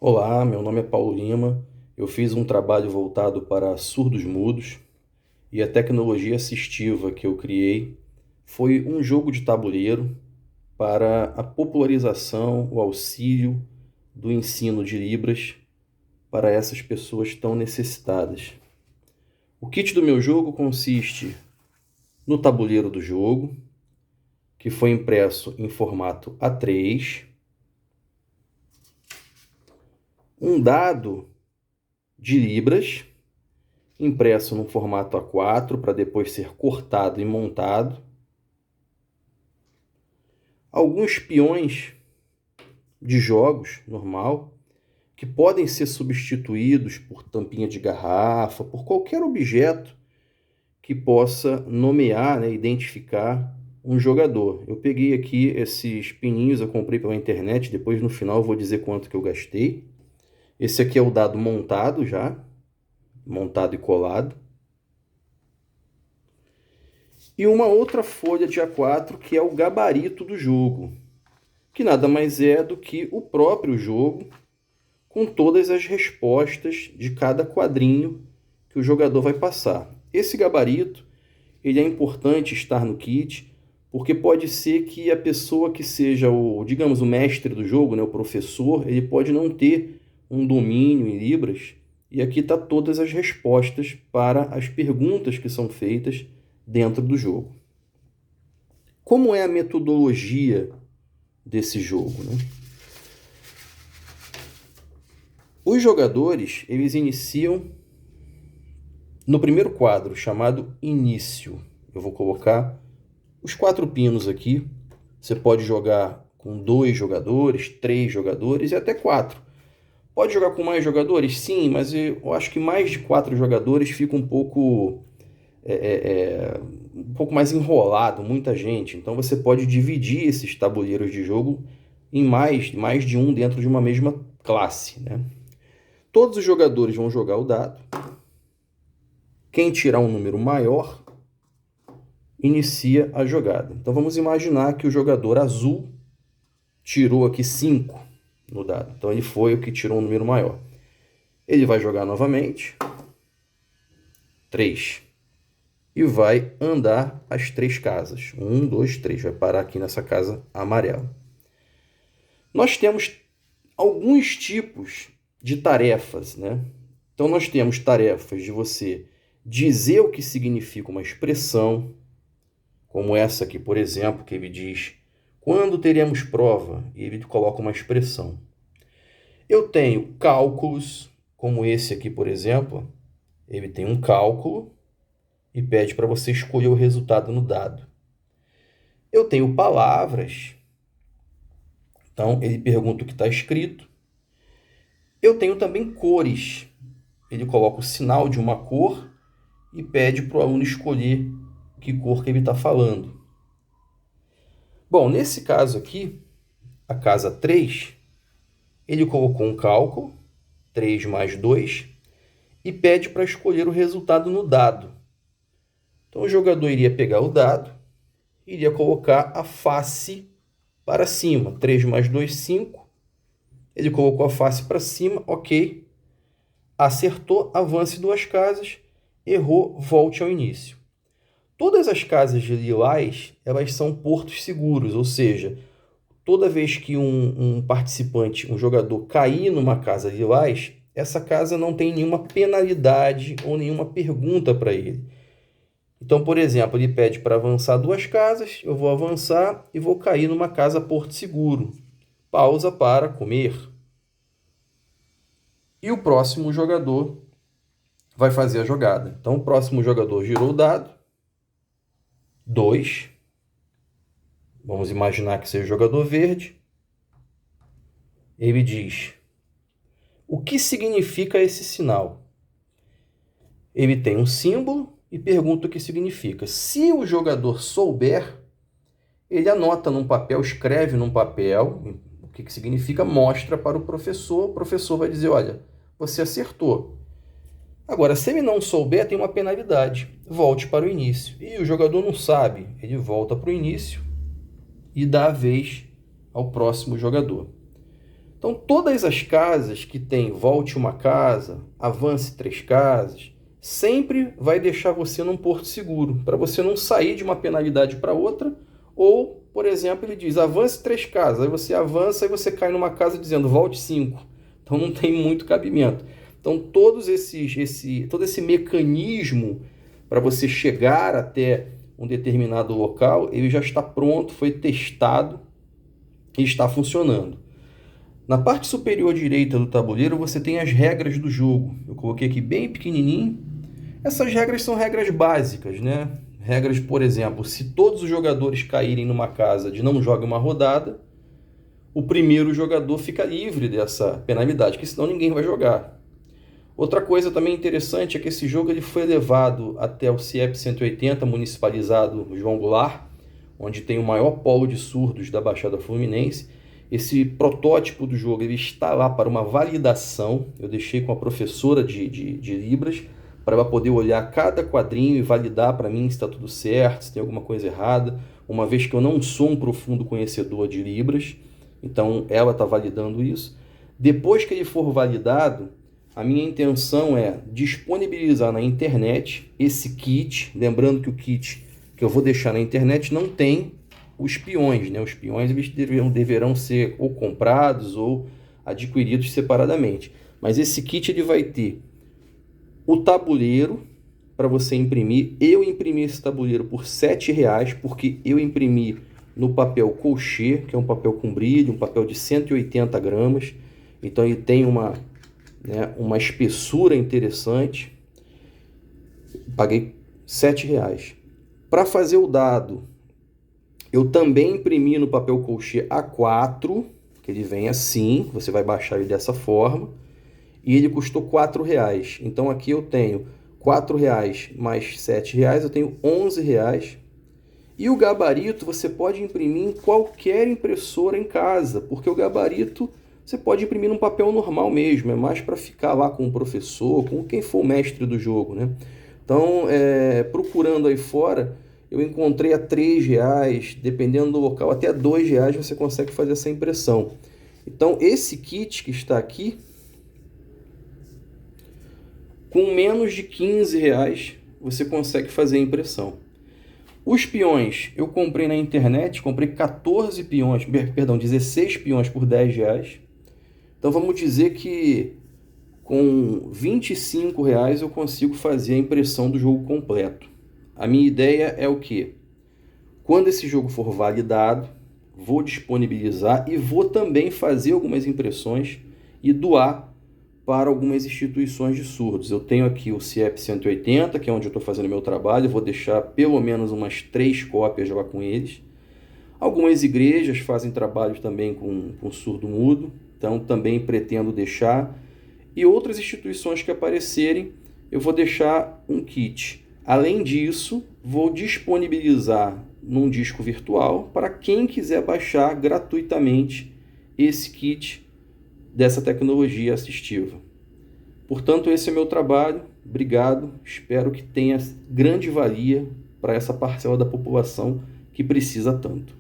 Olá, meu nome é Paulo Lima. Eu fiz um trabalho voltado para surdos mudos e a tecnologia assistiva que eu criei foi um jogo de tabuleiro para a popularização, o auxílio do ensino de Libras para essas pessoas tão necessitadas. O kit do meu jogo consiste no tabuleiro do jogo, que foi impresso em formato A3, um dado de Libras impresso no formato A4 para depois ser cortado e montado, alguns peões de jogos normal que podem ser substituídos por tampinha de garrafa, por qualquer objeto que possa nomear, né, identificar um jogador. Eu peguei aqui esses pininhos, eu comprei pela internet, depois no final eu vou dizer quanto que eu gastei. Esse aqui é o dado montado já, montado e colado. E uma outra folha de A4 que é o gabarito do jogo, que nada mais é do que o próprio jogo com todas as respostas de cada quadrinho que o jogador vai passar. Esse gabarito, ele é importante estar no kit, porque pode ser que a pessoa que seja digamos, o mestre do jogo, né, o professor, ele pode não ter um domínio em Libras, e aqui está todas as respostas para as perguntas que são feitas dentro do jogo. Como é a metodologia desse jogo, né? Os jogadores, eles iniciam no primeiro quadro, chamado Início. Eu vou colocar os 4 pinos aqui. Você pode jogar com 2 jogadores, 3 jogadores e até 4. Pode jogar com mais jogadores? Sim, mas eu acho que mais de 4 jogadores fica um pouco mais enrolado, muita gente. Então você pode dividir esses tabuleiros de jogo em mais de um dentro de uma mesma classe, né? Todos os jogadores vão jogar o dado. Quem tirar um número maior inicia a jogada. Então vamos imaginar que o jogador azul tirou aqui 5 no dado. Então ele foi o que tirou um número maior. Ele vai jogar novamente 3 e vai andar as 3 casas. 1, 2, 3. Vai parar aqui nessa casa amarela. Nós temos alguns tipos de tarefas, né? Então nós temos tarefas de você dizer o que significa uma expressão, como essa aqui, por exemplo, que ele diz: quando teremos prova? E ele coloca uma expressão. Eu tenho cálculos, como esse aqui, por exemplo. Ele tem um cálculo e pede para você escolher o resultado no dado. Eu tenho palavras, então ele pergunta o que está escrito. Eu tenho também cores. Ele coloca o sinal de uma cor e pede para o aluno escolher que cor que ele está falando. Bom, nesse caso aqui, a casa 3, ele colocou um cálculo, 3 mais 2, e pede para escolher o resultado no dado. Então o jogador iria pegar o dado, iria colocar a face para cima. 3 mais 2, 5. Ele colocou a face para cima, ok. Acertou, avance 2 casas. Errou, volte ao início. Todas as casas de lilás, elas são portos seguros, ou seja, toda vez que um participante, um jogador, cair numa casa lilás, essa casa não tem nenhuma penalidade ou nenhuma pergunta para ele. Então, por exemplo, ele pede para avançar 2 casas, eu vou avançar e vou cair numa casa porto seguro. Pausa para comer. E o próximo jogador vai fazer a jogada. Então, o próximo jogador girou o dado. 2. Vamos imaginar que seja o jogador verde. Ele diz: o que significa esse sinal? Ele tem um símbolo e pergunta o que significa. Se o jogador souber, ele anota num papel, escreve num papel o que significa, mostra para o professor vai dizer: olha, você acertou. Agora, se ele não souber, tem uma penalidade. Volte para o início. E o jogador não sabe, ele volta para o início e dá a vez ao próximo jogador. Então, todas as casas que tem volte uma casa, avance 3 casas, sempre vai deixar você num porto seguro, para você não sair de uma penalidade para outra, ou, por exemplo, ele diz, avance 3 casas, aí você avança e você cai numa casa dizendo, volte 5. Então, não tem muito cabimento. Então, todo esse mecanismo para você chegar até um determinado local, ele já está pronto, foi testado e está funcionando. Na parte superior direita do tabuleiro, você tem as regras do jogo. Eu coloquei aqui bem pequenininho. Essas regras são regras básicas, né? Regras, por exemplo, se todos os jogadores caírem numa casa de não jogue uma rodada, o primeiro jogador fica livre dessa penalidade, porque senão ninguém vai jogar. Outra coisa também interessante é que esse jogo ele foi levado até o CIEP 180, municipalizado João Goulart, onde tem o maior polo de surdos da Baixada Fluminense. Esse protótipo do jogo ele está lá para uma validação. Eu deixei com a professora de Libras para ela poder olhar cada quadrinho e validar para mim se está tudo certo, se tem alguma coisa errada, uma vez que eu não sou um profundo conhecedor de Libras, então ela está validando isso. Depois que ele for validado, a minha intenção é disponibilizar na internet esse kit, lembrando que o kit que eu vou deixar na internet não tem os peões, né? Os peões eles deverão ser ou comprados ou adquiridos separadamente. Mas esse kit ele vai ter o tabuleiro para você imprimir. Eu imprimi esse tabuleiro por R$ 7,00, porque eu imprimi no papel colchê, que é um papel com brilho, um papel de 180 gramas. Então ele tem uma espessura interessante. Paguei R$ 7,00. Para fazer o dado, eu também imprimi no papel colchê A4, que ele vem assim, você vai baixar ele dessa forma, e ele custou R$ 4,00. Então aqui eu tenho R$ 4,00 mais R$ 7,00, eu tenho R$ 11,00. E o gabarito você pode imprimir em qualquer impressora em casa, porque o gabarito você pode imprimir num papel normal mesmo, é mais para ficar lá com o professor, com quem for o mestre do jogo, né? Então, procurando aí fora, eu encontrei a R$ 3,00, dependendo do local, até R$ 2,00 você consegue fazer essa impressão. Então, esse kit que está aqui, com menos de R$ 15,00, você consegue fazer a impressão. Os peões, eu comprei na internet, comprei 16 peões por R$ 10,00. Então, vamos dizer que com R$ 25,00 eu consigo fazer a impressão do jogo completo. A minha ideia é o quê? Quando esse jogo for validado, vou disponibilizar e vou também fazer algumas impressões e doar para algumas instituições de surdos. Eu tenho aqui o CIEP 180, que é onde eu estou fazendo meu trabalho, eu vou deixar pelo menos umas 3 cópias lá com eles. Algumas igrejas fazem trabalho também com surdo-mudo, então também pretendo deixar. E outras instituições que aparecerem, eu vou deixar um kit. Além disso, vou disponibilizar num disco virtual para quem quiser baixar gratuitamente esse kit dessa tecnologia assistiva. Portanto, esse é meu trabalho. Obrigado. Espero que tenha grande valia para essa parcela da população que precisa tanto.